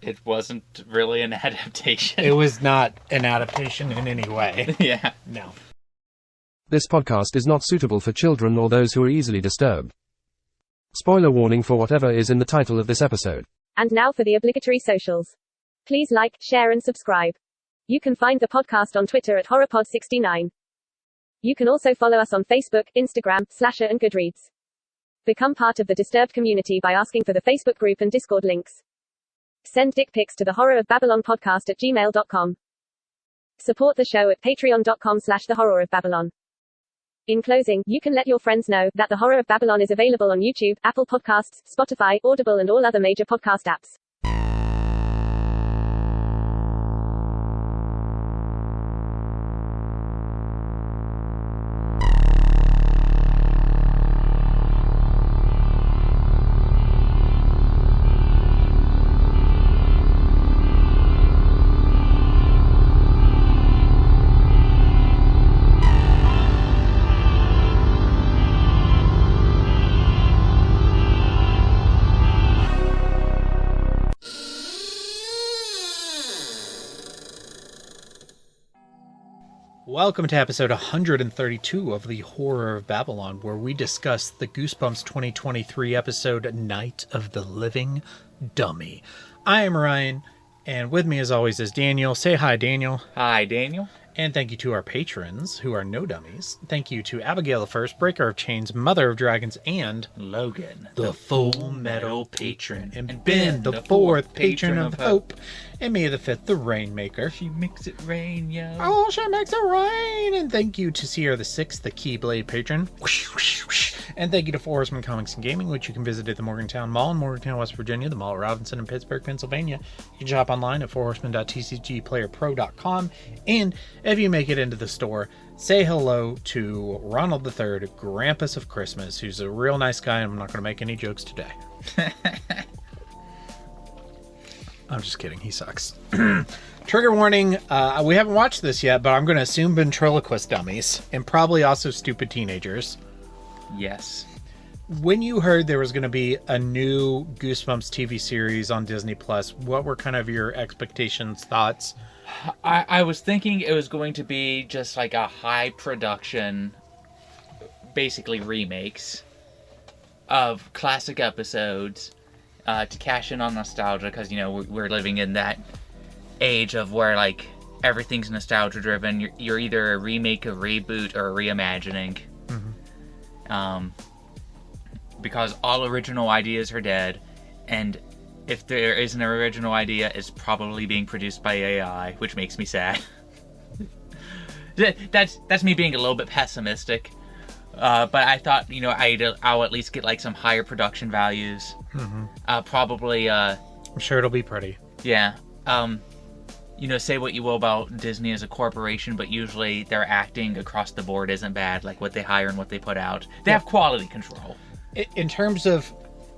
It wasn't really an adaptation. It was not an adaptation in any way. Yeah. No. This podcast is not suitable for children or those who are easily disturbed. Spoiler warning for whatever is in the title of this episode. And now for the obligatory socials. Please like, share and subscribe. You can find the podcast on Twitter at HorrorPod69. You can also follow us on Facebook, Instagram, Slasher and Goodreads. Become part of the Disturbed community by asking for the Facebook group and Discord links. Send dick pics to the horrorofbabylonpodcast@gmail.com. Support the show at patreon.com/thehorrorofbabylon. In closing, you can let your friends know that The Horror of Babylon is available on YouTube, Apple Podcasts, Spotify, Audible and all other major podcast apps. Welcome to episode 132 of The Horror of Babylon, where we discuss the Goosebumps 2023 episode, Night of the Living Dummy. I am Ryan, and with me as always is Daniel. Say hi, Daniel. Hi, Daniel. And thank you to our patrons, who are no dummies. Thank you to Abigail the First, Breaker of Chains, Mother of Dragons, and Logan, the Full Metal Patron, and Ben, the Fourth Patron of Hope, and May the Fifth, the Rainmaker. She makes it rain, yo. Oh, she makes it rain! And thank you to Sierra the Sixth, the Keyblade Patron. Whoosh, whoosh, whoosh. And thank you to Four Horsemen Comics and Gaming, which you can visit at the Morgantown Mall in Morgantown, West Virginia, the Mall at Robinson in Pittsburgh, Pennsylvania. You can shop online at fourhorsemen.tcgplayerpro.com. And if you make it into the store, say hello to Ronald III, Grampus of Christmas, who's a real nice guy, and I'm not going to make any jokes today. I'm just kidding. He sucks. Trigger warning. We haven't watched this yet, but I'm going to assume ventriloquist dummies and probably also stupid teenagers. Yes. When you heard there was going to be a new Goosebumps TV series on Disney Plus, what were kind of your expectations, thoughts? I was thinking it was going to be just like a high production, basically remakes of classic episodes to cash in on nostalgia, because, you know, we're living in that age of where, like, everything's nostalgia driven. You're either a remake, a reboot, or a reimagining. Mm-hmm. Because all original ideas are dead, and if there is an original idea, it's probably being produced by AI, which makes me sad. That's me being a little bit pessimistic. But I thought, you know, I'll at least get like some higher production values. Mm-hmm. Probably. I'm sure it'll be pretty. Yeah. You know, say what you will about Disney as a corporation, but usually their acting across the board isn't bad. Like what they hire and what they put out, they have quality control. In terms of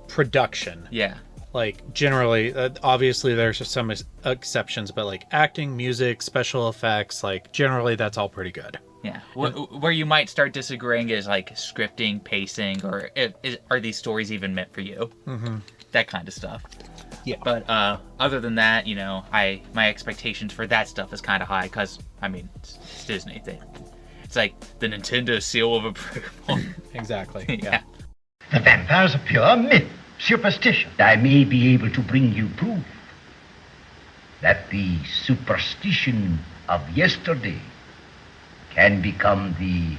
production, yeah. Like, generally, obviously there's some exceptions, but, like, acting, music, special effects, like, generally that's all pretty good. Yeah. Where you might start disagreeing is, like, scripting, pacing, or are these stories even meant for you? Mm-hmm. That kind of stuff. Yeah. But other than that, you know, my expectations for that stuff is kind of high, because, I mean, it's Disney. It's like the Nintendo seal of approval. Exactly. Yeah. The vampire's a pure myth. Superstition. I may be able to bring you proof that the superstition of yesterday can become the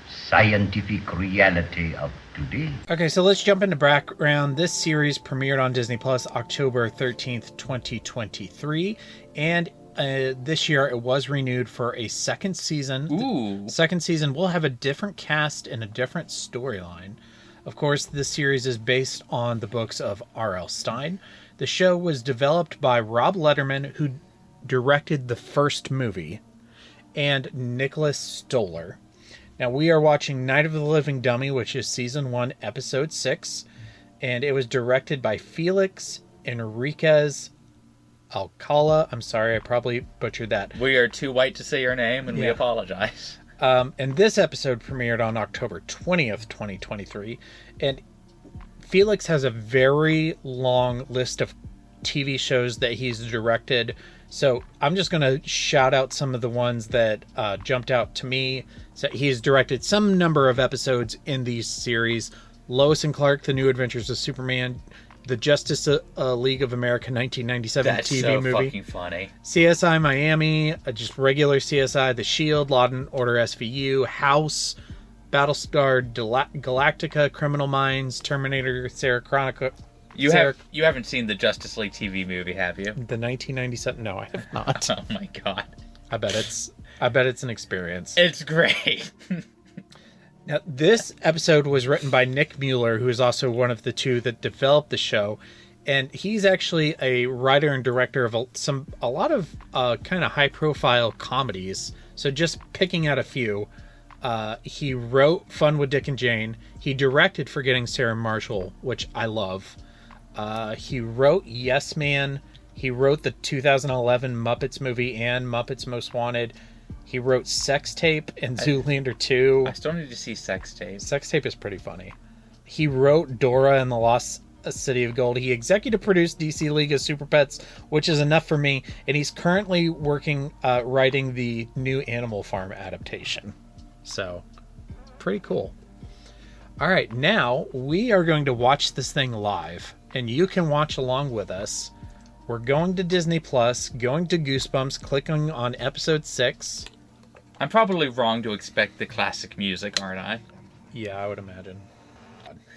scientific reality of today. Okay, so let's jump into background. This series premiered on Disney Plus October 13th, 2023, and this year it was renewed for a second season. Ooh. The second season will have a different cast and a different storyline. Of course, this series is based on the books of R.L. Stine. The show was developed by Rob Letterman, who directed the first movie, and Nicholas Stoller. Now, we are watching Night of the Living Dummy, which is Season 1, Episode 6, and it was directed by Felix Enriquez Alcala. I'm sorry, I probably butchered that. We are too white to say your name, and we apologize. And this episode premiered on October 20th, 2023. And Felix has a very long list of TV shows that he's directed. So I'm just going to shout out some of the ones that jumped out to me. So he's directed some number of episodes in these series. Lois and Clark, The New Adventures of Superman, the Justice League of America 1997 That's TV so movie. fucking funny. CSI Miami, just regular CSI, The Shield, Law and Order SVU, House, Battlestar Galactica, Criminal Minds, Terminator, Sarah Chronicle. You haven't seen the Justice League TV movie, have you? The 1997? No, I have not. Oh my god. I bet it's an experience. It's great. Now, this episode was written by Nick Mueller, who is also one of the two that developed the show, and he's actually a writer and director of a lot of kind of high-profile comedies. So just picking out a few, he wrote Fun with Dick and Jane. He directed Forgetting Sarah Marshall, which I love. He wrote Yes Man. He wrote the 2011 Muppets movie and Muppets Most Wanted. He wrote Sex Tape and Zoolander 2. I still need to see Sex Tape. Sex Tape is pretty funny. He wrote Dora and the Lost City of Gold. He executive produced DC League of Super Pets, which is enough for me. And he's currently writing the new Animal Farm adaptation. So, pretty cool. All right, now we are going to watch this thing live. And you can watch along with us. We're going to Disney Plus, going to Goosebumps, clicking on episode 6. I'm probably wrong to expect the classic music, aren't I? Yeah, I would imagine.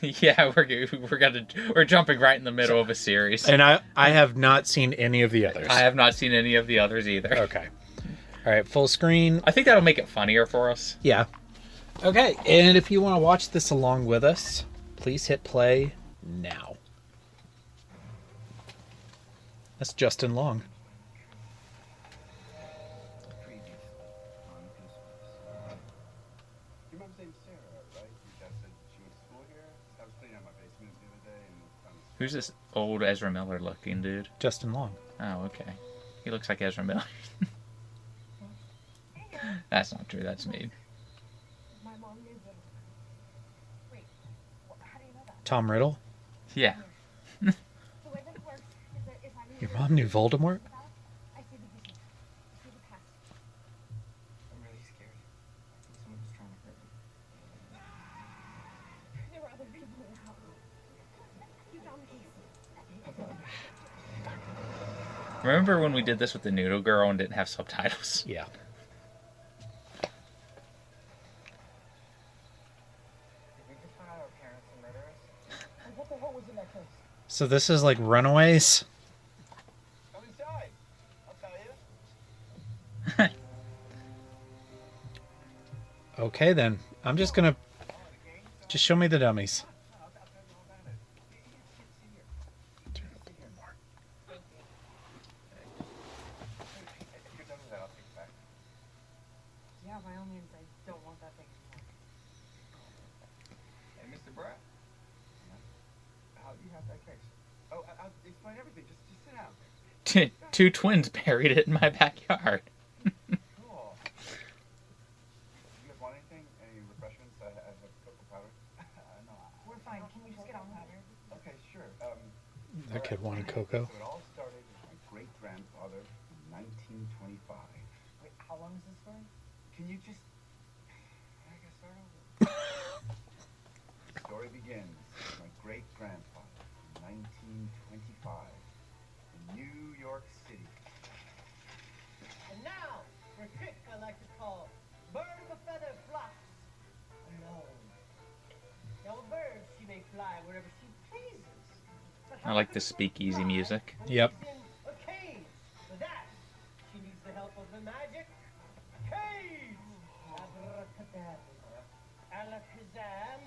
Yeah, we're jumping right in the middle of a series. And I have not seen any of the others. I have not seen any of the others either. Okay. All right, full screen. I think that'll make it funnier for us. Yeah. Okay, and if you want to watch this along with us, please hit play now. That's Justin Long. Who's this old Ezra Miller looking dude? Justin Long. Oh, okay. He looks like Ezra Miller. That's not true. That's me. Tom Riddle. Yeah. Your mom knew Voldemort? Remember when we did this with the Noodle Girl and didn't have subtitles? Yeah. So this is like Runaways? Come inside. I'll tell you. Okay then. I'm just gonna... Just show me the dummies. Yeah, by all means, I don't want that thing anymore. Hey, Mr. Brett. How do you have that case? Oh, I'll explain everything. Just sit down. Two twins buried it in my backyard. Cool. You guys want anything? Any refreshments? I have a couple powders. No. We're fine. Can we just get on with it? Okay, sure. That kid wanted cocoa. So it all started with my great-grandfather in 1925. Wait, how long is this story? Can you just... I guess start over. The story begins with my great-grandfather in 1925 in New York City. And now, for a trick I like to call bird of a feather flocks alone. Now a bird, she may fly wherever she pleases. But I like the speakeasy music. Yep. in a cage. For that, she needs the help of the magic cage. Abracadabra, alakazam,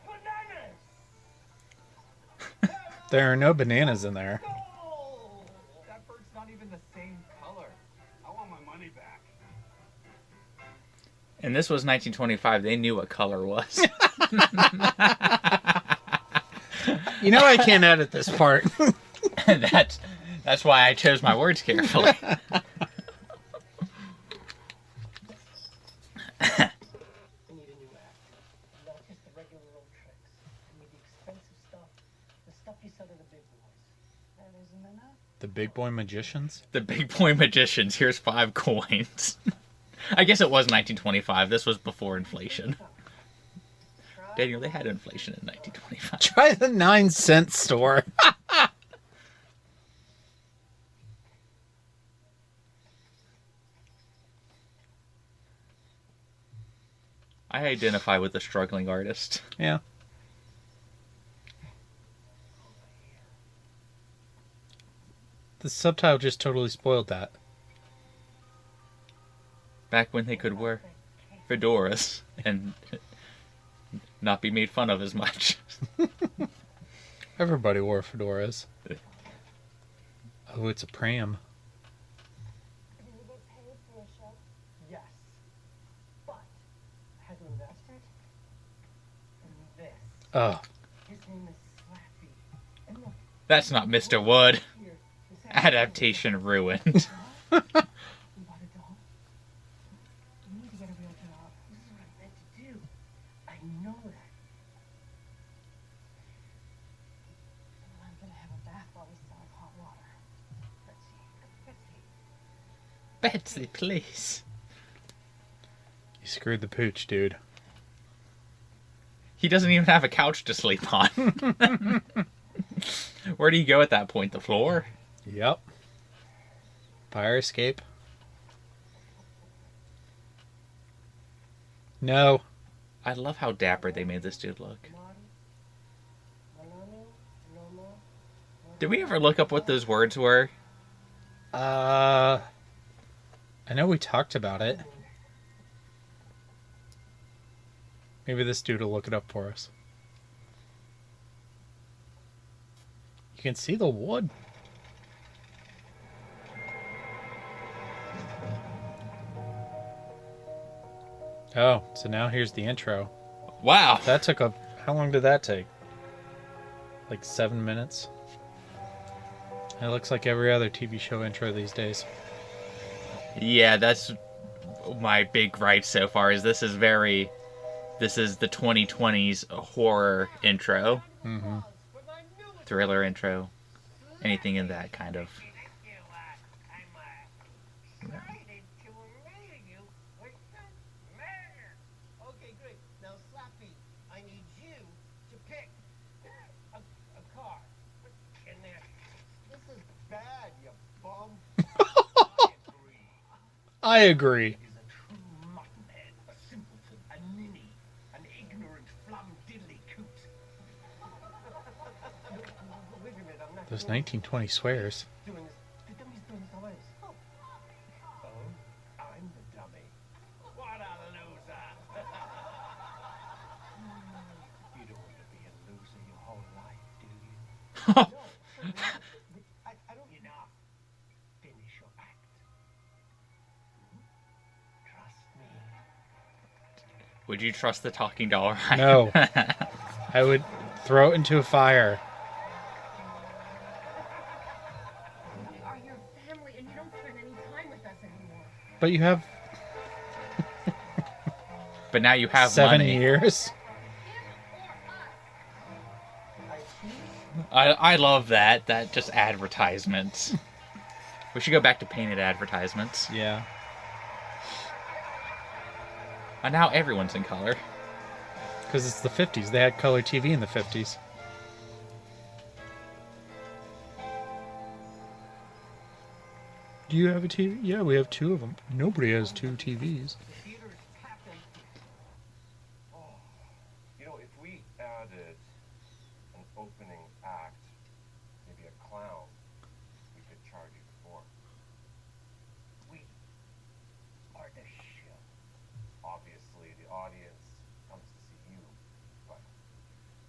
bananas. There are no bananas in there. Oh! That bird's not even the same color. I want my money back. And this was 1925. They knew what color was. You know I can't edit this part. That's why I chose my words carefully. We need a new act. Not just the regular old tricks. We need the expensive stuff. The stuff you sell to the big boys. That is The big boy magicians? The big boy magicians. Here's 5 coins. I guess it was 1925. This was before inflation. Daniel, they had inflation in 1925. Try the 9-cent store. I identify with the struggling artist. Yeah. The subtitle just totally spoiled that. Back when they could wear fedoras and not be made fun of as much. Everybody wore fedoras. Oh, it's a pram. Yes. But I had to invest it in this. Oh, His name is Slappy. And look, That's not Mr. Wood. here. This Adaptation ruined. You bought a doll? You need to get a real job. This is what I'm meant to do. I know that. I'm gonna have a bath while we still have hot water. Betsy. Betsy, please. you screwed the pooch, dude. He doesn't even have a couch to sleep on. Where do you go at that point? The floor? Yep. Fire escape. No. I love how dapper they made this dude look. Did we ever look up what those words were? I know we talked about it. Maybe this dude will look it up for us. You can see the wood. Oh, so now here's the intro. Wow. That took a... How long did that take? Like 7 minutes? It looks like every other TV show intro these days. Yeah, that's my big gripe so far. This is the 2020s horror intro, Mm-hmm. thriller intro, anything in that kind of. Okay, great. Now, Slappy, I need you to pick a car. In there. This is bad, you bum. I agree. Is a true muttonhead, a simpleton, a ninny, an ignorant flum-diddly coot. Wait a minute, I'm not Those doing 1920 swears. this. The dummy's doing this always. Oh, I'm the dummy. What a loser. You don't want to be a loser your whole life, do you? No. I don't. Enough. Finish your act. Trust me. Would you trust the talking doll? Ryan? No. I would throw it into a fire. We are your family, and you don't spend any time with us anymore. But you have But now you have 7 money. years. I love that. That just advertisements. We should go back to painted advertisements. Yeah. And now everyone's in color. Because it's the 50s. They had color TV in the 50s. Do you have a TV? Yeah, we have 2 of them. Nobody has 2 TVs. The theater is packed empty. You know, if we added an opening act, maybe a clown, we could charge you more. We are the show. Obviously, the audience comes to see you, but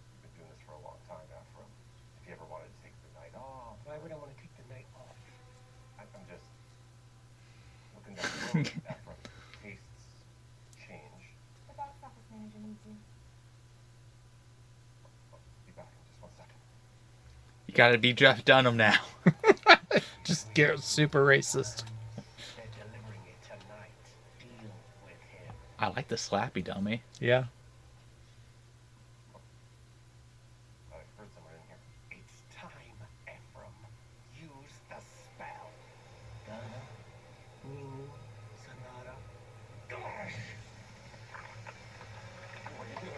you've been doing this for a long time, Ephraim. If you ever wanted to take the night off, Why would I want to take the night off? I'm just looking down the road, Ephraim. Tastes change. The box office manager needs you. I'll be back in just 1 second. You gotta be Jeff Dunham now. Just get super racist. They're delivering it tonight. Deal with him. I like the slappy dummy. Yeah. I heard someone in here. It's time, Ephraim. Use the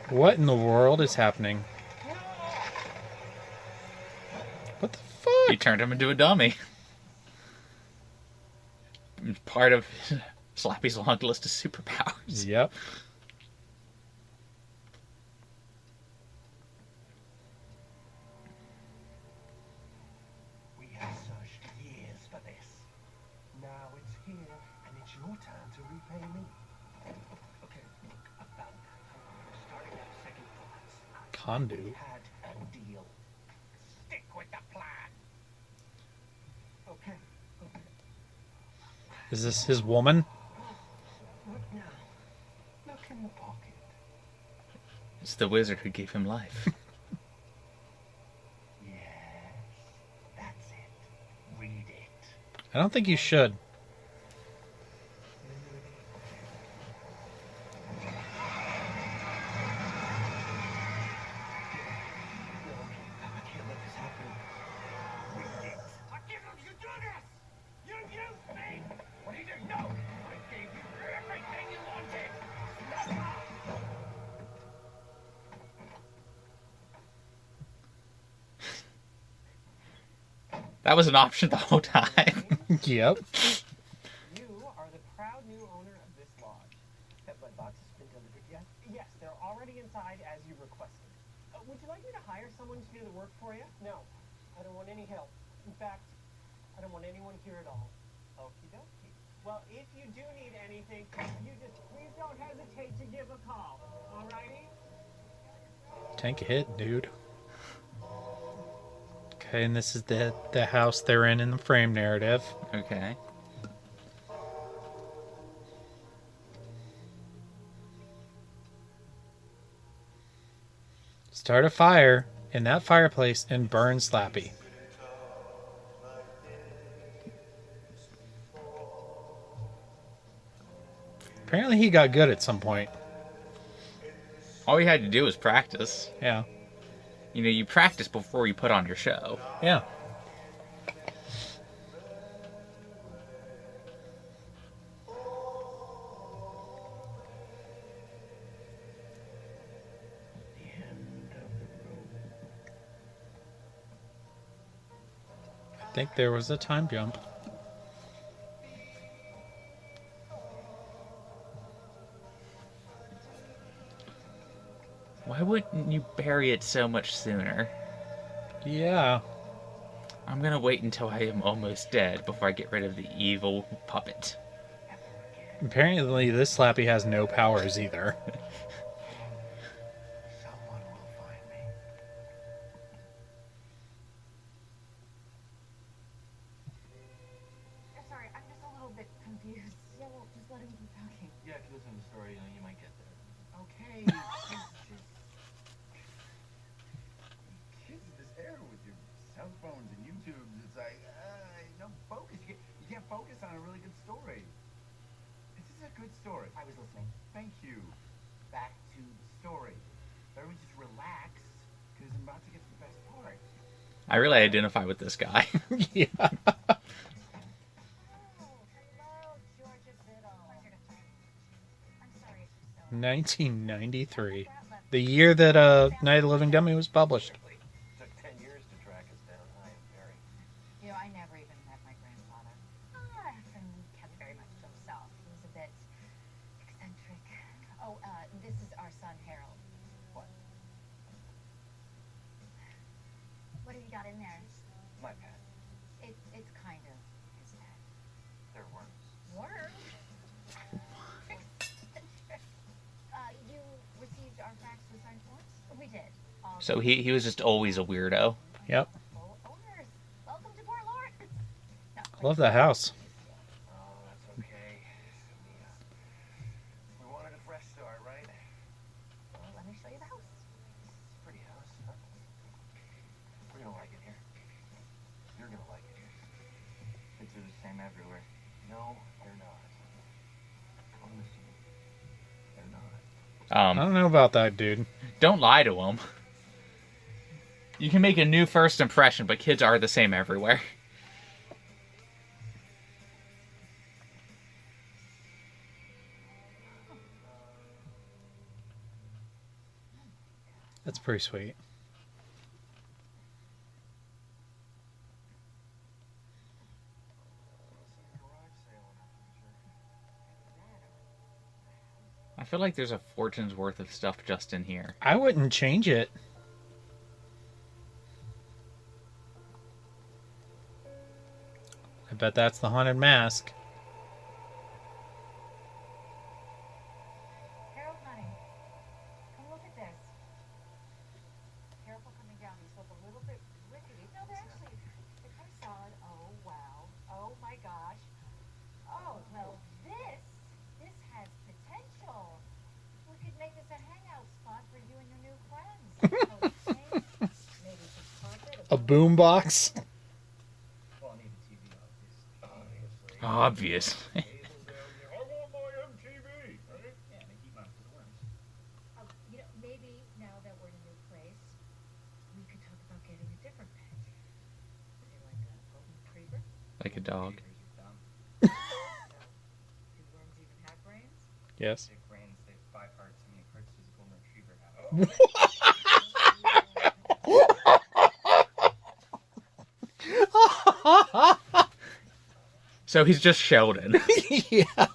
What in the world is happening? What the fuck? He turned him into a dummy. Part of Slappy's long list of superpowers. Yep. We have searched years for this. Now it's here, and it's your turn to repay me. Okay, look, about starting at second thoughts. Condu. We had a deal. Stick with the plan. Okay. Is this his woman? What now? Look in the pocket. It's the wizard who gave him life. Yes, that's it. Read it. I don't think you should. I can't let this happen. Read it. I can't let you do this! You used me! What did you know? I gave you everything you wanted! That was an option the whole time. Yep. You are the proud new owner of this lodge. Have my boxes been delivered yet? Yes, they're already inside as you requested. Would you like me to hire someone to do the work for you? No, I don't want any help. In fact, I don't want anyone here at all. Okie dokie. Well, if you do need anything, you just please don't hesitate to give a call. Alrighty? Tank a hit, dude. Okay, and this is the house they're in the frame narrative. Okay. Start a fire in that fireplace and burn Slappy. Apparently he got good at some point. All you had to do was practice. Yeah. You know, you practice before you put on your show. Yeah. I think there was a time jump. Why wouldn't you bury it so much sooner? Yeah. I'm gonna wait until I am almost dead before I get rid of the evil puppet. Apparently this Slappy has no powers either. Someone will find me. Sorry, I'm just a little bit confused. Yeah, well, just let him keep talking. Yeah, if you listen to the story, you might get there. Okay. Kids this era with your cell phones and YouTubes, it's like, no focus. You can't focus on a really good story. This is a good story. I was listening. Thank you. Back to the story. Everyone just relax, because I'm about to get to the best part. I really identify with this guy. Yeah. Hello, Georgia Biddle. I'm sorry it took so 1993. The year that Night of the Living Dummy was published. Took 10 years to track us down. I am very. You know, I never even met my grandfather. And kept very much to himself. He was a bit eccentric. Oh, this is our son, Harold. What? What have you got in there? My pet. It's kind of his pet. They're worms. Worms? You received our fax with signed forms? We did. So he was just always a weirdo. Yep. Owners, welcome to Port Lawrence. No, I love that house. Oh, that's okay. We wanted a fresh start, right? well, let me show you the house. It's a pretty house, huh? We're gonna like it here. You're gonna like it here. Kids are the same everywhere. No, they're not. Promise you. They're not. I don't know about that, dude. Don't lie to him. You can make a new first impression, but kids are the same everywhere. That's pretty sweet. I feel like there's a fortune's worth of stuff just in here. I wouldn't change it. I bet that's the haunted mask. Harold, honey, come look at this. Careful coming down. These look a little bit rickety. No, they're kind of solid. Oh, wow. Oh, my gosh. Oh, well, this has potential. We could make this a hangout spot for you and your new friends. Maybe some carpet. A boombox. Well, I need a TV, obviously. Obviously. I want my MTV, right? Yeah, they keep mine for the worms. Maybe now that we're in a new place, we could talk about getting a different pet. Say like a golden retriever. Like a dog. Do worms even have brains? Yes. They have brains, they have 5 hearts. How many hearts does a golden retriever have? So he's just Sheldon. Yeah.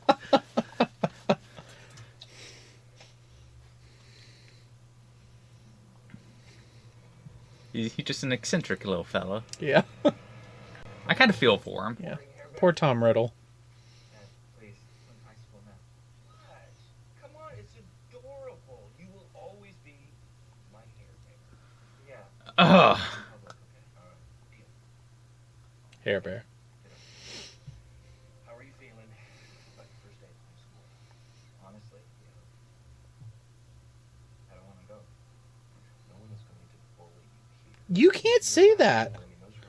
He's just an eccentric little fella. Yeah. I kind of feel for him. Yeah. Poor Tom Riddle. Dad, please, I'm in high school now. Gosh, come on, it's adorable. You will always be my hair bear. Yeah. Ugh. Public, okay? Deal. Hair Bear. How are you feeling about your first day of high school? Honestly, I don't want to go. No one is going to bully you here. You can't say that. I mean, those were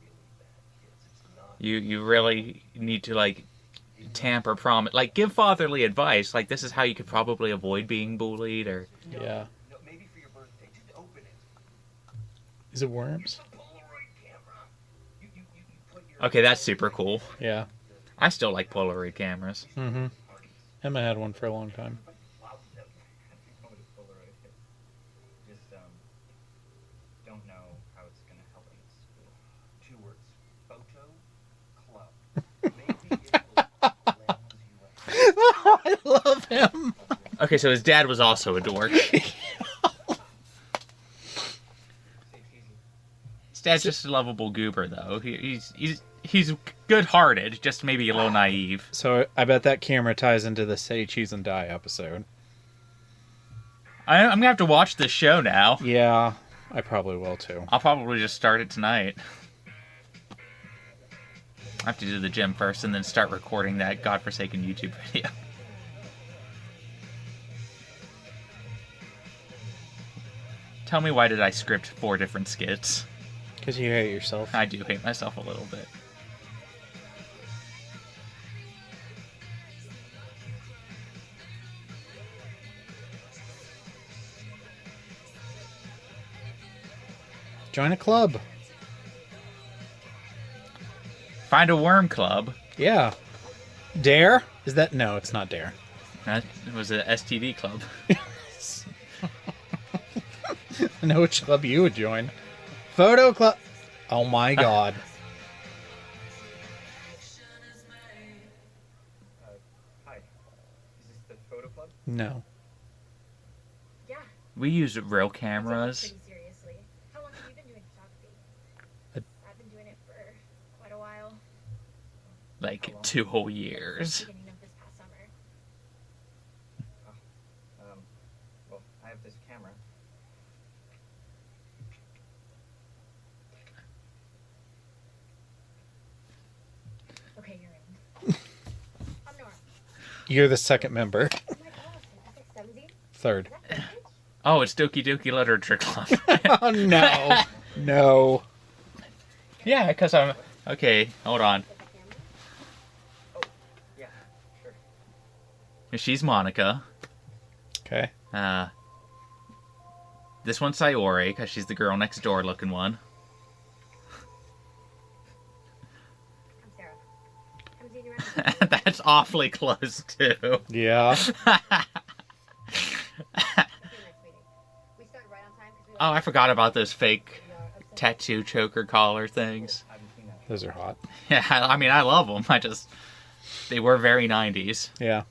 really bad kids. It's not. You really need to, like, tamper promise. Like, give fatherly advice. Like, this is how you could probably avoid being bullied, or... Yeah. No, maybe for your birthday, just open it. Is it worms? Use the Polaroid camera. You put your Okay, that's super cool. Yeah. I still like Polaroid cameras. Mm-hmm. Emma had one for a long time. Wow, I know what a Polaroid is. Just don't know how it's gonna help me at school. 2 words: photo club. Maybe it will lend you I love him. Okay, so his dad was also a dork. His dad's just a lovable goober, though. He's good-hearted, just maybe a little naive. So I bet that camera ties into the Say, Cheese, and Die episode. I'm gonna have to watch this show now. Yeah, I probably will too. I'll probably just start it tonight. I have to do the gym first and then start recording that godforsaken YouTube video. Tell me, why did I script 4 different skits? Because you hate yourself. I do hate myself a little bit. Join a club. Find a worm club. Yeah. Dare? Is that... No, it's not Dare. That was an STD club. I know which club you would join. Photo club. Oh my god. Hi. Is this the photo club? No. Yeah. We use real I take it cameras. pretty seriously. How long have you been doing photography? I've been doing it for quite a while. Like 2 whole years. Beginning of this past summer. Well, I have this camera. Okay, you're in. I'm Nora. You're the second member. Oh my gosh, is that 17? Third. Is that vintage? Oh, it's Doki Doki Literature Club. Oh no. No. Yeah, because I'm... Okay, hold on. Yeah, sure. She's Monica. Okay. This one's Sayori, because she's the girl next door looking one. I'm Sarah. Come see you around. That's awfully close, too. Yeah. Okay, nice meeting Oh, I forgot about those fake tattoo choker collar things. Those are hot. Yeah, I mean, I love them. They were very 90s. Yeah.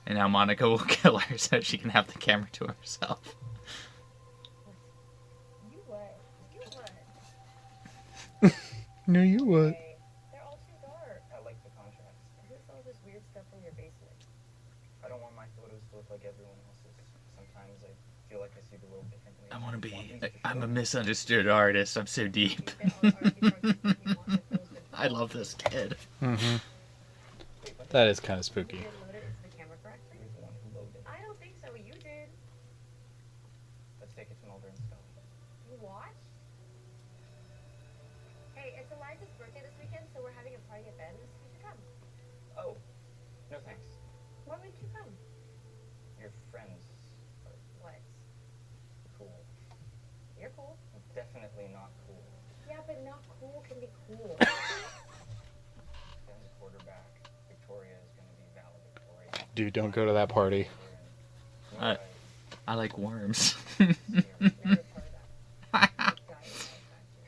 And now Monica will kill her so she can have the camera to herself. You what? You what? No, you would. Hey, they're all too dark. I like the contrast. Who's all this weird stuff in your basement? I don't want my photos to look like everyone else's. Sometimes I feel like I see the world differently. I want to be... I'm a misunderstood artist. I'm so deep. I love this kid. Mm-hmm. That is kind of spooky. You didn't load it into the camera correctly? He was the one who loaded it. I don't think so. You did. Let's take it to Mulder and Scully. You watched? Hey, it's Eliza's birthday this weekend, so we're having a party at Ben's. You should come. Oh, no thanks. Why wouldn't you come? Your friends are What? cool. You're cool. Definitely not cool. Yeah, but not cool can be cool. Ben's quarterback. Victoria is going to be valedictorian. Dude, don't go to that party. I like worms. Never part of that. I'd die if I had to.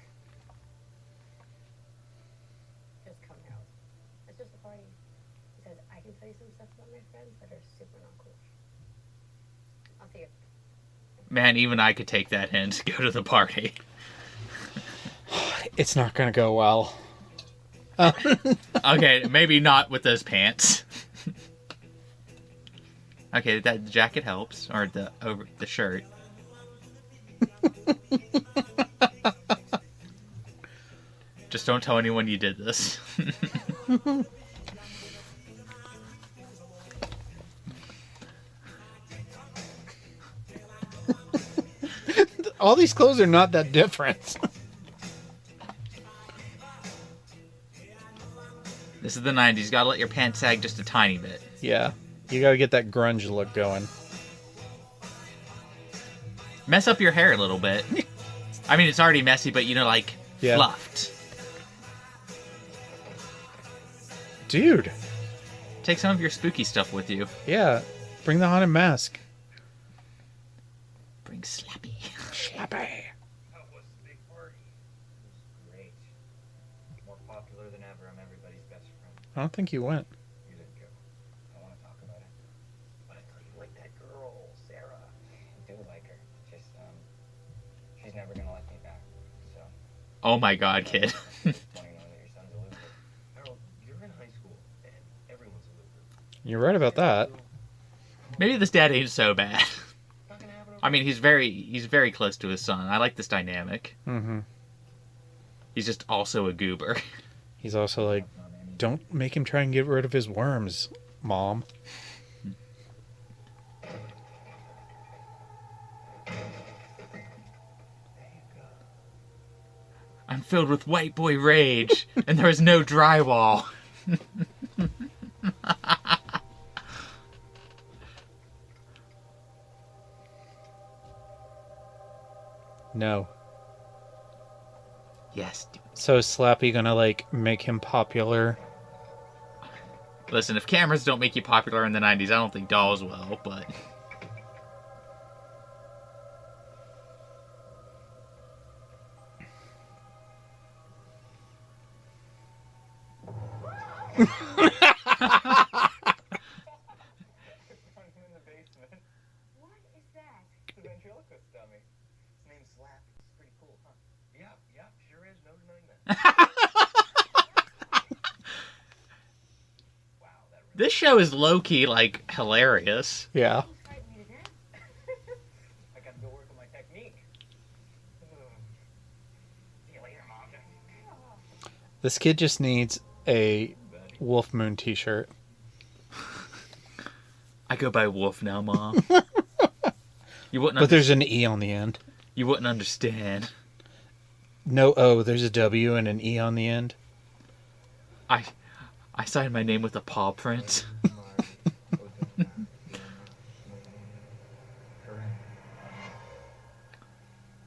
Just come out. It's just a party. Because I can tell you some stuff about my friends that are super not cool. I'll see you. Man, even I could take that hint. Go to the party. It's not going to go well. Okay, maybe not with those pants. Okay, that jacket helps, or the shirt. Just don't tell anyone you did this. All these clothes are not that different. This is the 90s. Gotta let your pants sag just a tiny bit. Yeah. You gotta get that grunge look going. Mess up your hair a little bit. I mean, it's already messy, but like, Yeah. fluffed. Dude. Take some of your spooky stuff with you. Yeah. Bring the haunted mask. Bring Slappy. Slappy. How was the big party? It was great. More popular than ever. I'm everybody's best friend. I don't think you went. You didn't go. I want to talk about it. But I thought you liked that girl, Sarah. I do like her. Just, she's never going to let me back. So, Oh my god, kid. want to know that your son's a loser. Harold, you're in high school, and everyone's a loser. You're right about that. Maybe this dad ain't so bad. Not going to happen I mean, he's very close to his son. I like this dynamic. Mm-hmm. He's just also a goober. He's also like, don't make him try and get rid of his worms, Mom. I'm filled with white boy rage, and there is no drywall. No. Yes, dude. So is Slappy gonna make him popular? Listen, if cameras don't make you popular in the 90s, I don't think dolls will, but... in the basement. What is that? The ventriloquist dummy. His name's Slap. It's pretty cool, huh? Yeah, sure is. No denying that. Wow, that really... This show is low-key, hilarious. Yeah. You frightened me to death. I gotta go work on my technique. See you later, Mom. This kid just needs a Wolf Moon t-shirt. I go by Wolf now, Mom. You wouldn't But there's an E on the end. You wouldn't understand. No O, there's a W and an E on the end. I signed my name with a paw print.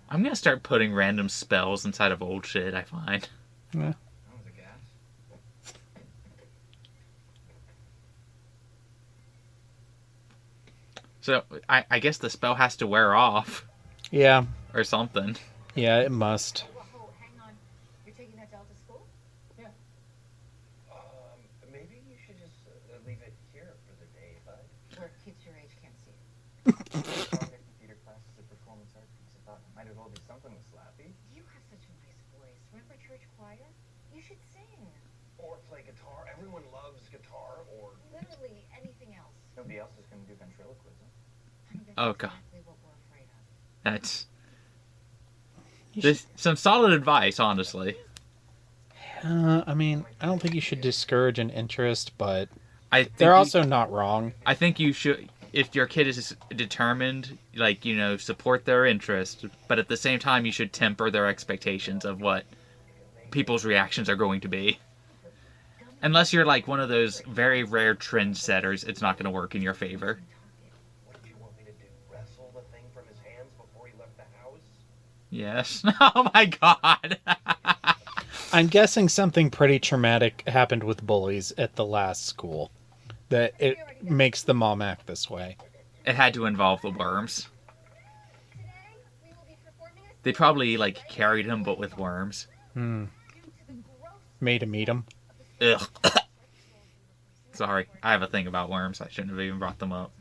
I'm gonna start putting random spells inside of old shit I find. Yeah. That was a gas. So I guess the spell has to wear off Yeah. or something. Yeah, it must. Whoa, hang on. You're taking that doll to school? Yeah. Maybe you should just leave it here for the day, bud. Where kids your age can't see it. Their computer class is a performance art piece. I thought it might as well be something with Slappy. You have such a nice voice. Remember church choir? You should sing. Or play guitar. Everyone loves guitar. Or Literally anything else. nobody else is going to do ventriloquism. Honey, that's Oh, God. exactly what we're afraid of. That's some solid advice, honestly. I mean, I don't think you should discourage an interest, but I think they're also not wrong. I think you should, if your kid is determined, like, support their interest, but at the same time you should temper their expectations of what people's reactions are going to be. Unless you're like one of those very rare trendsetters, it's not going to work in your favor. What did you want me to do? Wrestle the thing from his hands before he left the house? Yes. Oh my God. I'm guessing something pretty traumatic happened with bullies at the last school that it makes the mom act this way. It had to involve the worms. Today, we will be performing a They probably like carried him, but with worms. Hmm. due to the gross Made him eat them. Ugh. Sorry, I have a thing about worms. I shouldn't have even brought them up.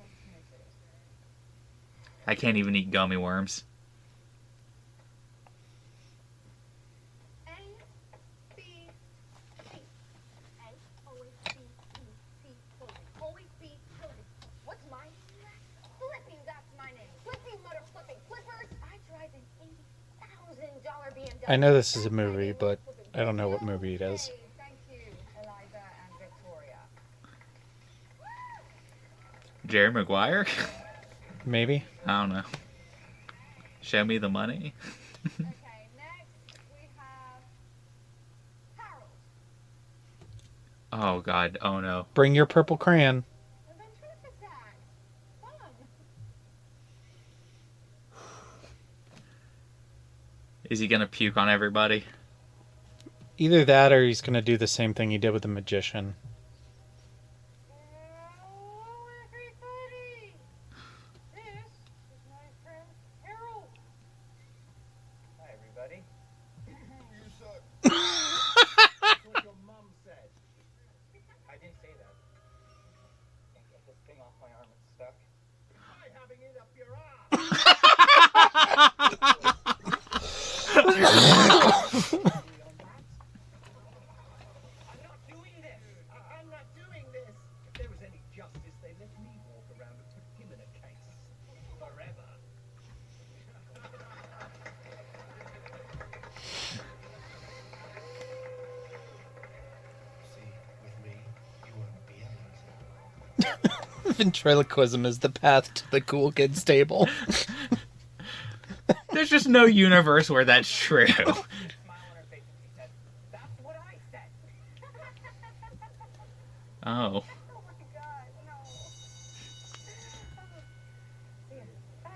I can't even eat gummy worms. A, B, C. A, always B, E, C, children. Always B, children. What's mine? Flippy, that's my name. Flippy, mother flipping. Flippers. I drive an $80,000 BMW. I know this is a movie, but I don't know what movie it is. Okay, thank you, Eliza and Victoria. Jerry Maguire? Maybe. I don't know. Show me the money. Okay, next we have Harold. Oh God. Oh no. Bring your purple crayon. And then Trinity Sack. Fun. Is he gonna puke on everybody? Either that or he's going to do the same thing he did with the magician. Hello, everybody. This is my friend Harold. Hi, everybody. You suck. That's what your mom said. I didn't say that. Can't get this thing off my arm. It's stuck. Try having it up your arm. I'm not doing this. I'm not doing this. If there was any justice, they'd let me walk around and put him in a case. Forever. See, with me, you wouldn't be able to. Ventriloquism is the path to the cool kids table. There's just no universe where that's true. Smile on her face and she said, "That's what I said." Oh. Oh my God, no. See ya. Bye.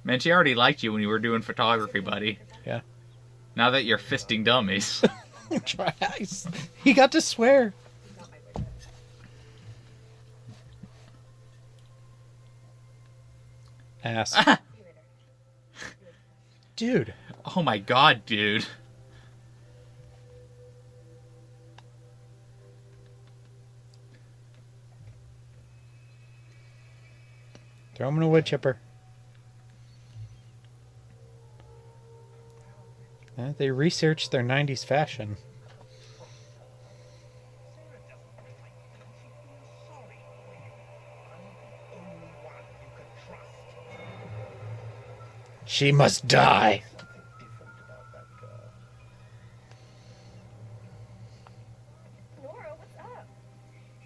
Man, she already liked you when you were doing photography, buddy. Yeah. Now that you're fisting dummies. Try. He got to swear. Ass. See you later. Dude. Oh my God, dude. Throw him in a wood chipper. Yeah, they researched their 90s fashion. Sarah doesn't feel like she feels sorry. I'm the only one you can trust. She must die. Something different about that girl. Nora, what's up?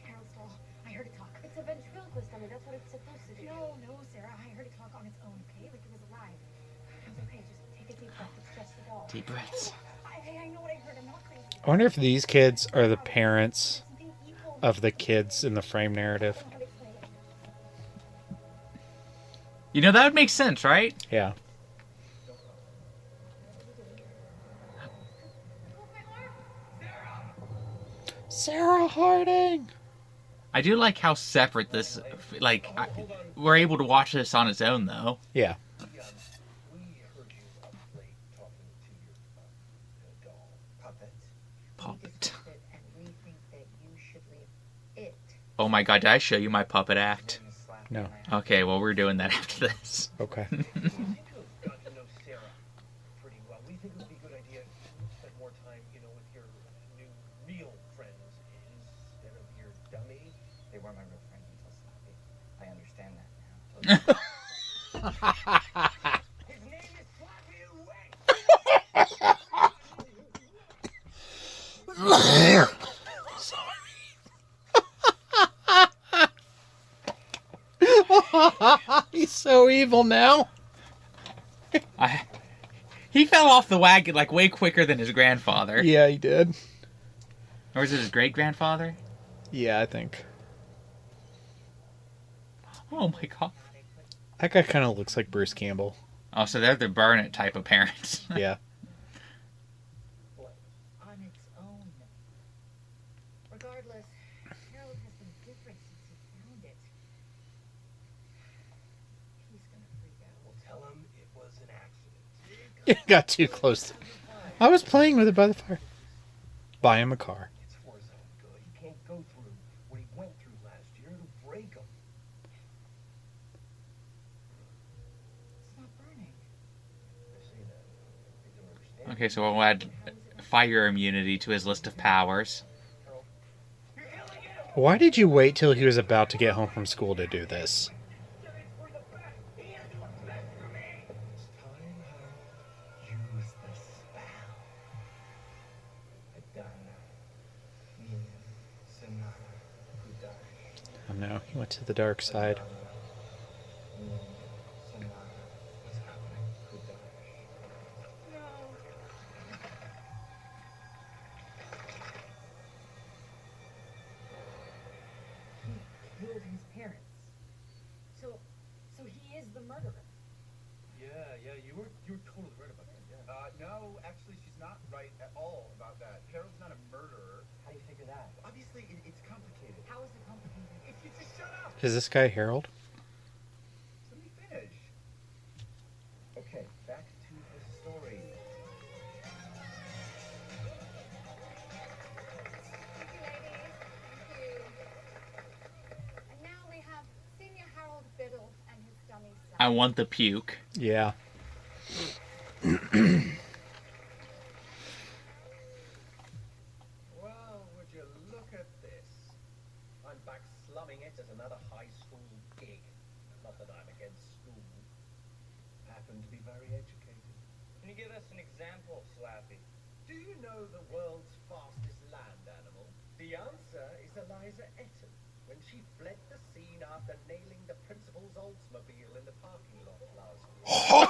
Harold's doll. I heard it talk. It's a ventriloquist dummy. That's what it's supposed to do. No, Sarah. I heard it talk on its own, okay? Like it was alive. It's okay. Just take a deep breath. It's just the doll. Deep breaths. I know what I heard. I'm not crazy. I wonder if these kids are the parents of the kids in the frame narrative. You know, that would make sense, right? Yeah. Sarah Harding! I do like how separate this, we're able to watch this on its own, though. Yeah. We heard you up late talking to your doll puppet. Puppet. And we think that you should leave it. Oh my god, did I show you my puppet act? No. Okay, well, we're doing that after this. Okay. We seem to have gotten to know Sarah pretty well. We think it would be a good idea to spend more time, with your new real friends instead of your dummy. They weren't my real friends until Slappy. I understand that now. His name is Slappy Away! He's so evil now. He fell off the wagon way quicker than his grandfather. Yeah, he did. Or is it his great grandfather? Yeah, I think. Oh my god. That guy kind of looks like Bruce Campbell. Oh, so they're the burn it type of parents. Yeah. On its own. Regardless, Harold has been different since he found it. He's gonna freak out. We'll tell him it was an accident. It got too close. I was playing with it by the fire. Buy him a car. It's for his own good. He can't go through what he went through last year. It'll break him. It's not burning. I say that. They don't understand. Okay, so we'll add fire immunity to his list of powers. Why did you wait till he was about to get home from school to do this? Oh no, he went to the dark side. He killed his parents. So he is the murderer. Yeah, you were totally right about that. Yeah. No, actually, she's not right at all about that. Harold's not a murderer. How do you figure that? Obviously, it's complicated. How is it complicated? If you just shut up. Is this guy Harold? Let me finish. Okay, back to the story. And now we have Senior Harold Biddle and his dummy son. I want the puke. Yeah. Well, would you look at this? I'm back slumming it at another high school gig. Not that I'm against school. Happen to be very educated. Can you give us an example, Slappy? Do you know the world's fastest land animal? The answer is Eliza Etten, when she fled the scene after nailing the principal's Oldsmobile in the parking lot last week.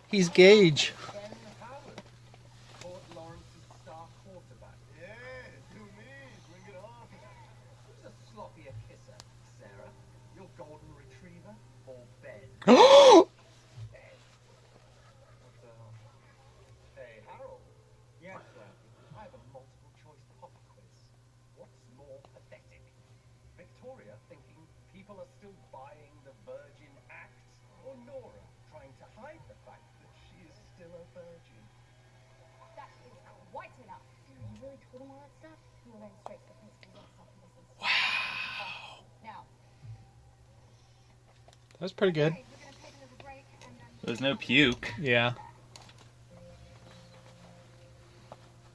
He's Gage. Ben Howard, Port Lawrence's star quarterback. Yeah, do me. Bring it on. Who's a sloppier kisser, Sarah? Your golden retriever or Ben? What the hell? Hey, Harold. Yes, sir. I have a multiple choice pop quiz. What's more pathetic? Victoria thinking people are still buying the Virgin Act, or Nora trying to hide the fact that she is still a virgin? That is quite enough. You really told him all that stuff? He went straight to the principal's office. Wow. Now, That was pretty good. we're gonna take another break and then. There's no puke. Yeah.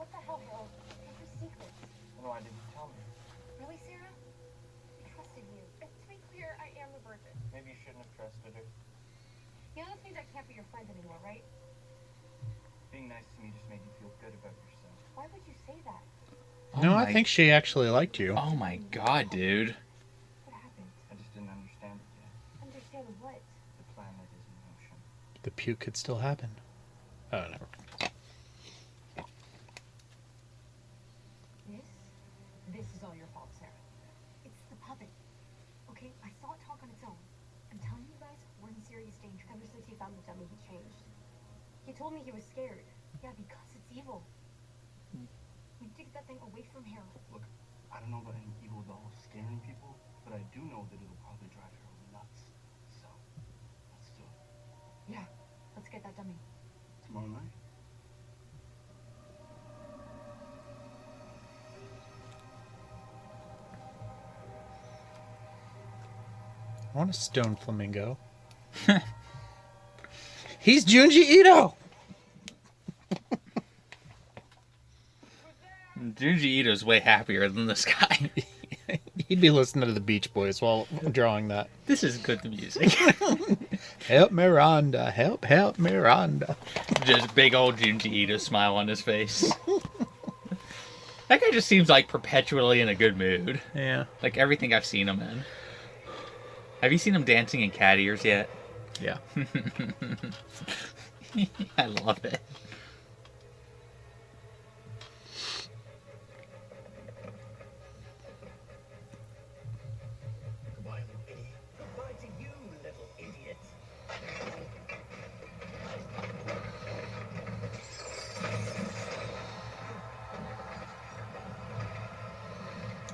What the hell, Harold? What's your secret? No, I didn't tell me. Really, Sarah? I trusted you. To be clear, I am a virgin. Maybe you shouldn't have trusted her. You know that means I can't be your friend anymore, right? Being nice to me just made you feel good about yourself. Why would you say that? No, Oh I my- think she actually liked you. Oh my god, dude. What happened? I just didn't understand it yet. Understand what? The plan that is in motion. The puke could still happen. Oh, never. This is all your fault, Sarah. It's the puppet. Okay, I saw it talk on its own. I'm telling you guys, we're in serious danger. Ever since he found the dummy, he changed. He told me he was scared. Yeah, because it's evil. We need to get that thing away from Harold. Look, I don't know about any evil doll scaring people, but I do know that it'll probably drive Harold nuts. So, let's do it. Yeah, let's get that dummy. Tomorrow night? I want a stone flamingo. He's Junji Ito! Junji Ito's way happier than this guy. He'd be listening to the Beach Boys while drawing that. This is good music. Help Miranda, help Miranda. Just big old Junji Ito smile on his face. That guy just seems like perpetually in a good mood. Yeah. Like everything I've seen him in. Have you seen him dancing in cat ears yet? Yeah. I love it. Goodbye, little idiot. Goodbye to you, little idiot.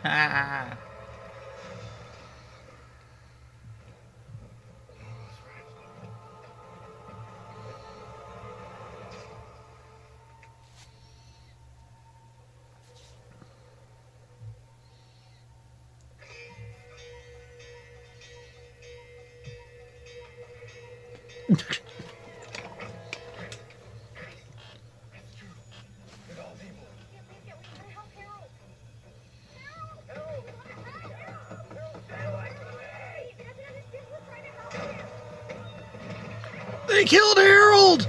Ah. They killed Harold!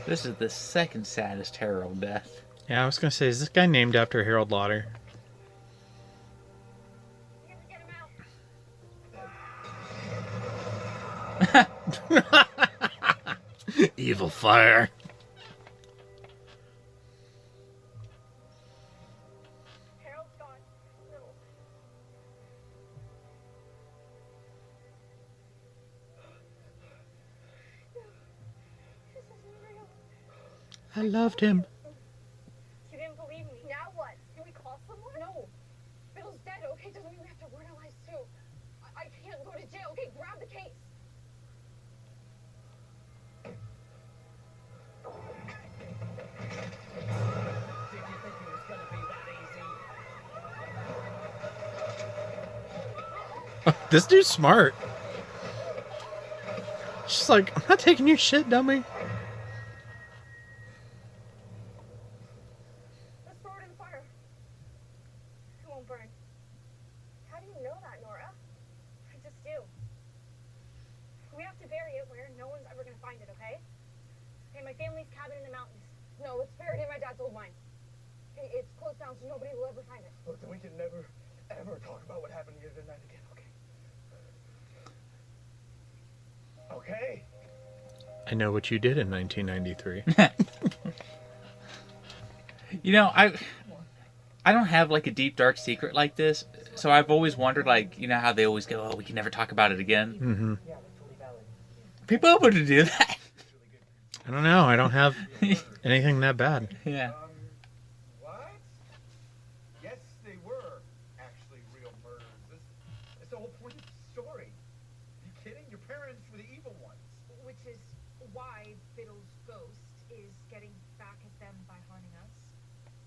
This is the second saddest Harold death. Yeah, I was gonna say, is this guy named after Harold Lauder? Evil fire. Harold's gone. No. This isn't real. I loved him. You didn't believe me. Now what? Can we call someone? No. Bill's dead, okay? Doesn't mean we have to ruin our lives too. I can't go to jail. Okay, grab the case. Did you think it was gonna be that easy? This dude's smart. She's like, I'm not taking your shit, dummy. Let's throw it in the fire. It won't burn. How do you know that, Nora? I just do. We have to bury it where no one's ever gonna find it, okay? Okay, my family's cabin in the mountains. No, it's buried in my dad's old mine. Okay, it's closed down so nobody will ever find it. Look, then we can never, ever talk about what happened here tonight again, okay? Okay? I know what you did in 1993. You know, I don't have like a deep dark secret like this, so I've always wondered, like, you know how they always go, oh, we can never talk about it again. Mm-hmm. Yeah, that's totally valid. People are able to do that. I don't know. I don't have anything that bad. Yeah. What? Yes, they were actually real murders. That's the whole point of the story. Are you kidding? Your parents were the evil ones. Which is why Biddle's ghost is getting back at them by haunting us.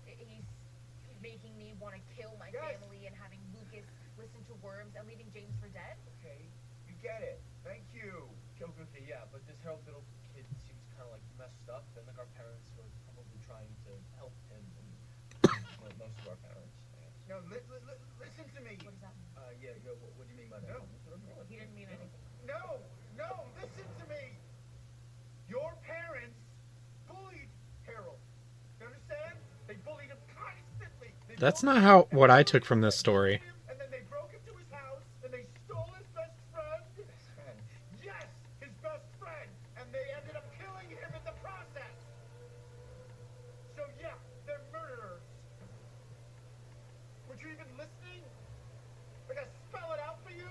He's making me want to kill my Yes. family and having Lucas listen to worms and leaving James for dead. Okay, you get it. Thank you. Okay, yeah, but this Harold Biddle kid seems kind of like messed up, and like our parents were probably trying to help him, and well, most of our parents. No, listen to me. What does that mean? Yeah, what do you mean by that? No. He didn't mean anything. No, listen to me. Your parents bullied Harold. You understand? They bullied him constantly. That's not how what I took from this story. And then they broke into his house and they stole his best friend. Yes, his best friend. And they ended up killing him in the process. So yeah, they're murderers. Were you even listening? Like I spell it out for you?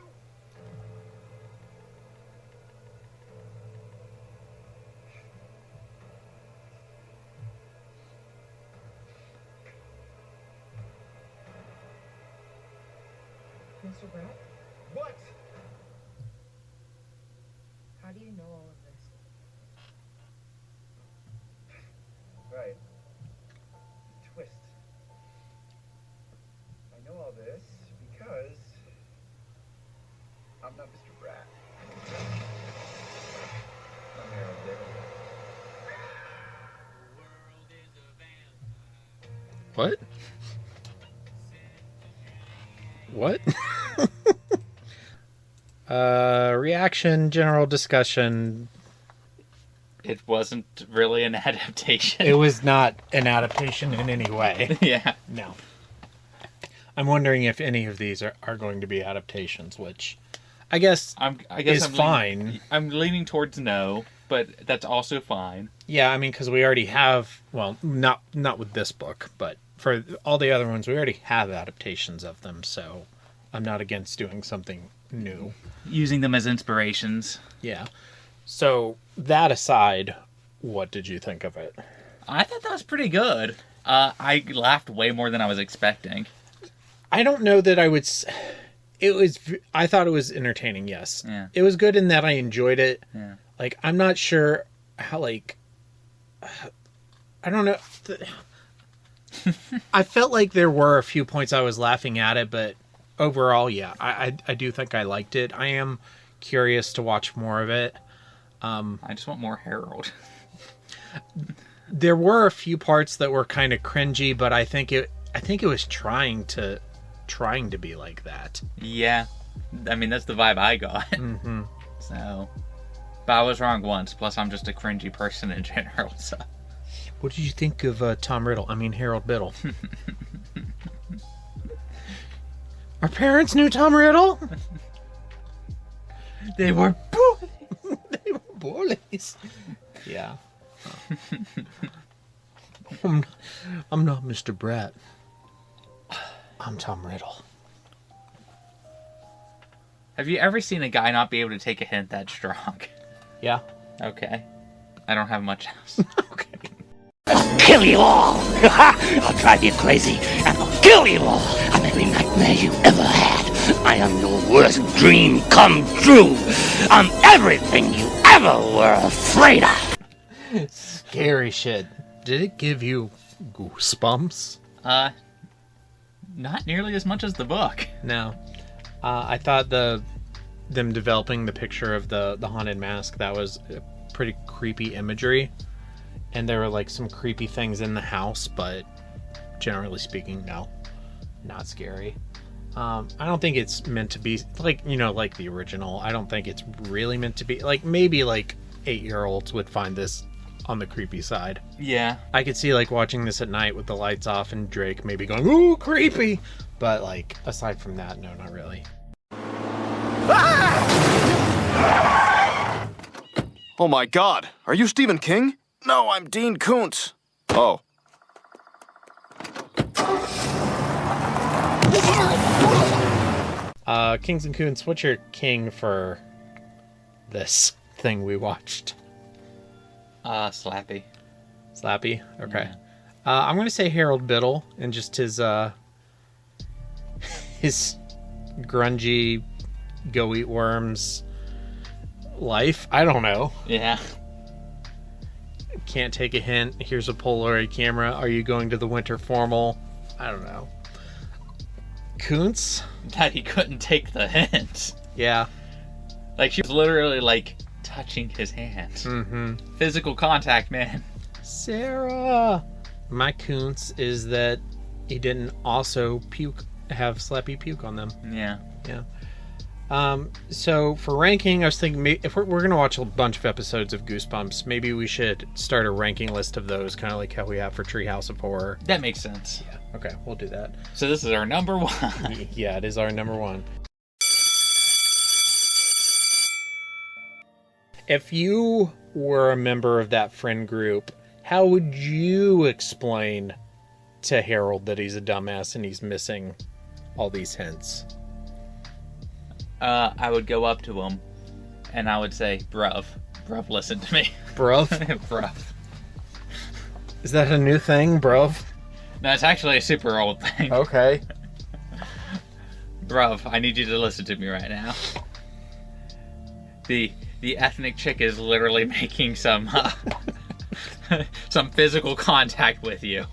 Mr. Brett? What? How do you know all of this? Right. Twist. I know all this because I'm not Mr. Brat. I'm Harold Biddle. What? What? Reaction, general discussion. It wasn't really an adaptation. It was not an adaptation in any way. Yeah. No. I'm wondering if any of these are going to be adaptations, which I guess is fine. I'm leaning towards no, but that's also fine. Yeah, I mean, because we already have, well, not with this book, but for all the other ones, we already have adaptations of them, so I'm not against doing something new. Using them as inspirations. Yeah. So, that aside, what did you think of it? I thought that was pretty good. I laughed way more than I was expecting. I don't know that I would... I thought it was entertaining, yes. Yeah. It was good in that I enjoyed it. Yeah. Like, I'm not sure how, like... I don't know... I felt like there were a few points I was laughing at it, but overall, yeah, I do think I liked it. I am curious to watch more of it. I just want more Harold. There were a few parts that were kind of cringy, but I think it was trying to be like that. Yeah, I mean that's the vibe I got. Mm-hmm. So, but I was wrong once. Plus, I'm just a cringy person in general. So, what did you think of Harold Biddle? Our parents knew Tom Riddle. They were bullies. They were bullies. Yeah. I'm not Mr. Brat. I'm Tom Riddle. Have you ever seen a guy not be able to take a hint that strong? Yeah. Okay. I don't have much else. Okay. I'll kill you all! I'll drive you crazy, and I'll kill you all! I'm every nightmare you ever had. I am your worst dream come true. I'm everything you ever were afraid of. Scary shit. Did it give you goosebumps? Not nearly as much as the book. No. I thought them developing the picture of the haunted mask, that was pretty creepy imagery. And there were like some creepy things in the house, but generally speaking, no. Not scary. I don't think it's meant to be like the original. I don't think it's really meant to be like, maybe like 8-year-olds would find this on the creepy side. Yeah. I could see like watching this at night with the lights off and Drake maybe going, ooh, creepy. But like, aside from that, no, not really. Oh my god, are you Stephen King? No, I'm Dean Koontz. Oh. Kings and Koontz, what's your king for this thing we watched? Slappy. Slappy? Okay. Yeah. I'm going to say Harold Biddle and just his grungy go eat worms life. I don't know. Yeah. Can't take a hint. Here's a Polaroid camera. Are you going to the winter formal? I don't know. Koontz? That he couldn't take the hint. Yeah. Like, she was literally, like, touching his hand. Mm-hmm. Physical contact, man. Sarah! My Koontz is that he didn't also have Slappy puke on them. Yeah. Yeah. So for ranking, I was thinking if we're going to watch a bunch of episodes of Goosebumps, maybe we should start a ranking list of those, kind of like how we have for Treehouse of Horror. That makes sense. Yeah. Okay, we'll do that. So this is our number one. Yeah, it is our number one. If you were a member of that friend group, how would you explain to Harold that he's a dumbass and he's missing all these hints? I would go up to him and I would say, bruv, listen to me. Bruv? Bruv. Is that a new thing, bruv? No, it's actually a super old thing. Okay. Ruff, I need you to listen to me right now. The ethnic chick is literally making some physical contact with you.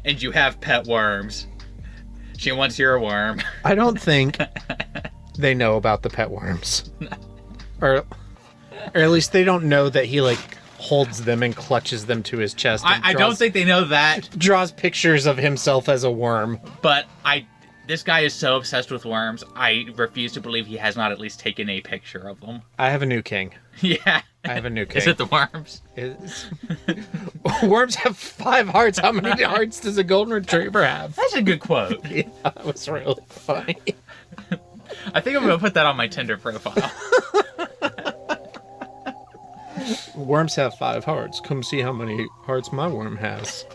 And you have pet worms. She wants your worm. I don't think they know about the pet worms. Or at least they don't know that he, like, holds them and clutches them to his chest. I don't think they know that. Draws pictures of himself as a worm. But this guy is so obsessed with worms, I refuse to believe he has not at least taken a picture of them. I have a new king. Yeah. I have a new king. Is it the worms? Worms have 5 hearts. How many hearts does a golden retriever have? That's a good quote. Yeah, that was really funny. I think I'm going to put that on my Tinder profile. Worms have 5 hearts. Come see how many hearts my worm has.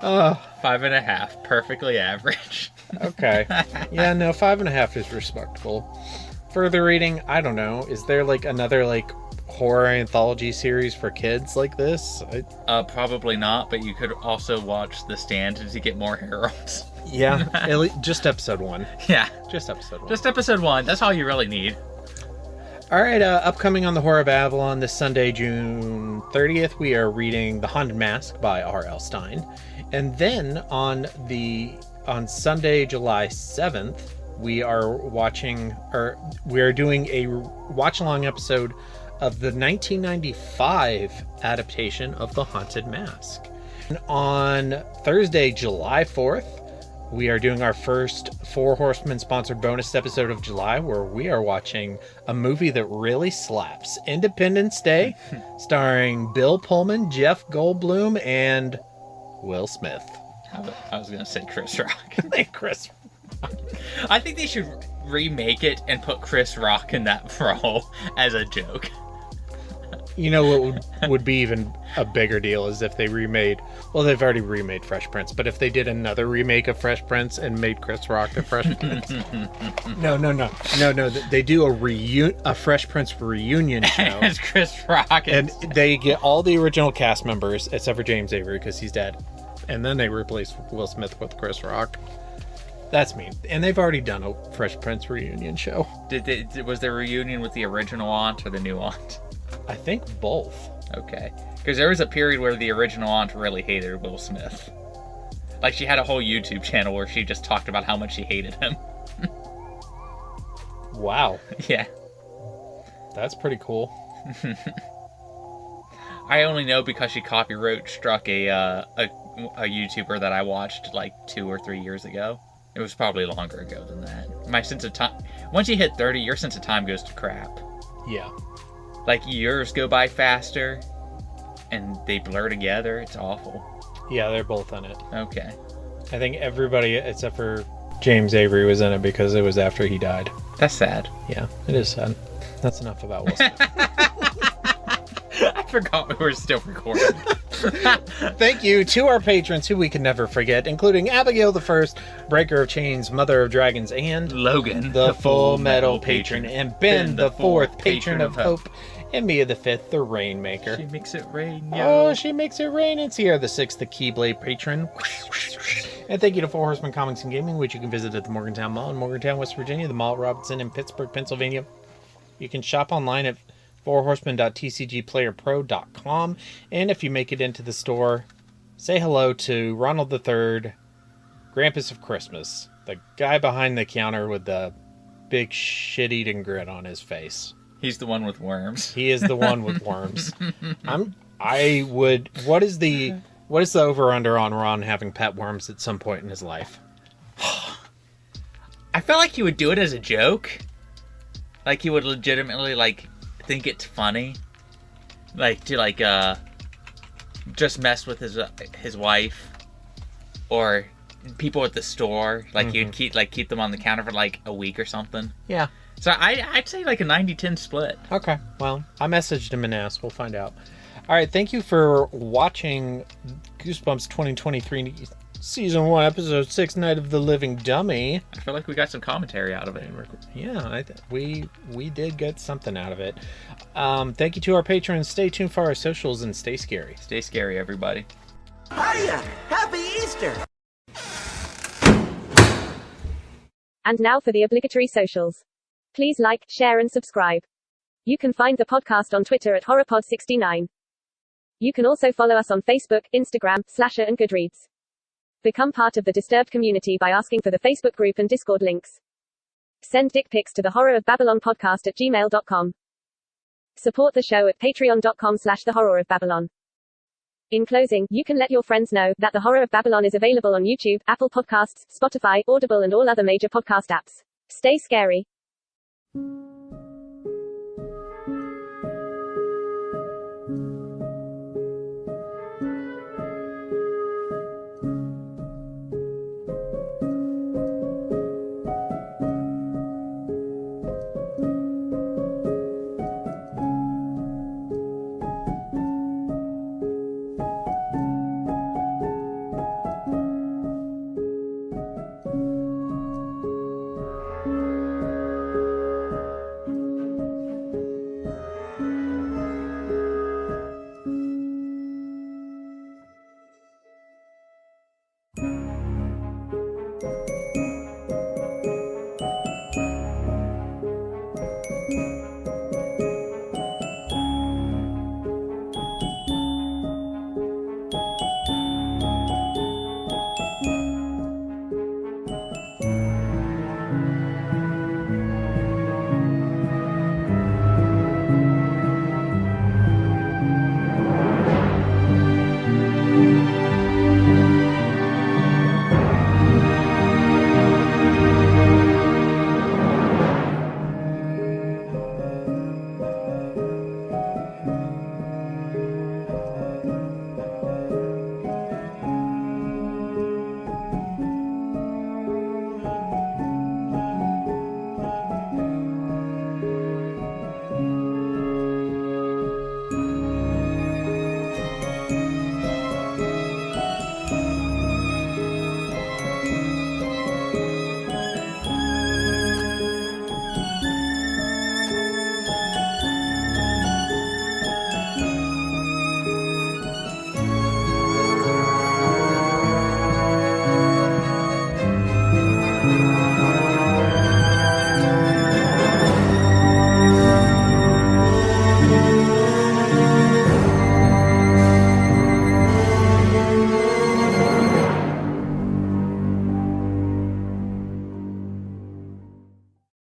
5.5. Perfectly average. Okay. Yeah, no, 5.5 is respectable. Further reading, I don't know. Is there like another like horror anthology series for kids like this? Probably not, but you could also watch The Stand to get more heroes. Yeah, just episode 1. Yeah. Just episode 1. Just episode 1. That's all you really need. All right, upcoming on the Horror Babylon this Sunday, June 30th, we are reading The Haunted Mask by R.L. Stine. And then on Sunday, July 7th, we are doing a watch-along episode of the 1995 adaptation of The Haunted Mask. And on Thursday, July 4th, we are doing our first Four Horsemen sponsored bonus episode of July, where we are watching a movie that really slaps. Independence Day, starring Bill Pullman, Jeff Goldblum, and Will Smith. I was going to say Chris Rock. Chris Rock. I think they should remake it and put Chris Rock in that role as a joke. You know what would be even a bigger deal is if they remade... Well, they've already remade Fresh Prince, but if they did another remake of Fresh Prince and made Chris Rock the Fresh Prince... No. They do a Fresh Prince reunion show. As Chris Rock. And they get all the original cast members, except for James Avery, because he's dead. And then they replace Will Smith with Chris Rock. That's mean. And they've already done a Fresh Prince reunion show. Was there a reunion with the original aunt or the new aunt? I think both. Okay. Because there was a period where the original aunt really hated Will Smith. Like, she had a whole YouTube channel where she just talked about how much she hated him. Wow. Yeah. That's pretty cool. I only know because she copyright struck a YouTuber that I watched like 2 or 3 years ago. It was probably longer ago than that. My sense of time... Once you hit 30, your sense of time goes to crap. Yeah. Like, years go by faster, and they blur together. It's awful. Yeah, they're both in it. Okay. I think everybody except for James Avery was in it because it was after he died. That's sad. Yeah, it is sad. That's enough about Will Smith. I forgot we were still recording. Thank you to our patrons who we can never forget, including Abigail the First, Breaker of Chains, Mother of Dragons, and Logan, the Full Metal Patron, and Ben the Fourth, Patron of Hope, and Mia the Fifth, the Rainmaker. She makes it rain, yo. Oh, she makes it rain. And Sierra the Sixth, the Keyblade Patron. And thank you to Four Horsemen Comics and Gaming, which you can visit at the Morgantown Mall in Morgantown, West Virginia, the Mall at Robinson in Pittsburgh, Pennsylvania. You can shop online at fourhorsemen.tcgplayerpro.com. And if you make it into the store, say hello to Ronald III, Grampus of Christmas, the guy behind the counter with the big shit-eating grin on his face. He's the one with worms. He is the one with worms. What is the over-under on Ron having pet worms at some point in his life? I felt like he would do it as a joke. Like, he would legitimately, like, think it's funny. Like, to, just mess with his wife. Or people at the store. Like, he'd keep them on the counter for, like, a week or something. Yeah. So I'd say, like, a 90-10 split. Okay. Well, I messaged him and asked. We'll find out. All right. Thank you for watching Goosebumps 2023 Season 1, Episode 6, Night of the Living Dummy. I feel like we got some commentary out of it. Yeah, we did get something out of it. Thank you to our patrons. Stay tuned for our socials and stay scary. Stay scary, everybody. Hiya! Happy Easter! And now for the obligatory socials. Please like, share, and subscribe. You can find the podcast on Twitter at HorrorPod69. You can also follow us on Facebook, Instagram, Slasher, and Goodreads. Become part of the Disturbed community by asking for the Facebook group and Discord links. Send dick pics to the horrorofbabylonpodcast@gmail.com. Support the show at patreon.com/thehorrorofbabylon. In closing, you can let your friends know that The Horror of Babylon is available on YouTube, Apple Podcasts, Spotify, Audible, and all other major podcast apps. Stay scary.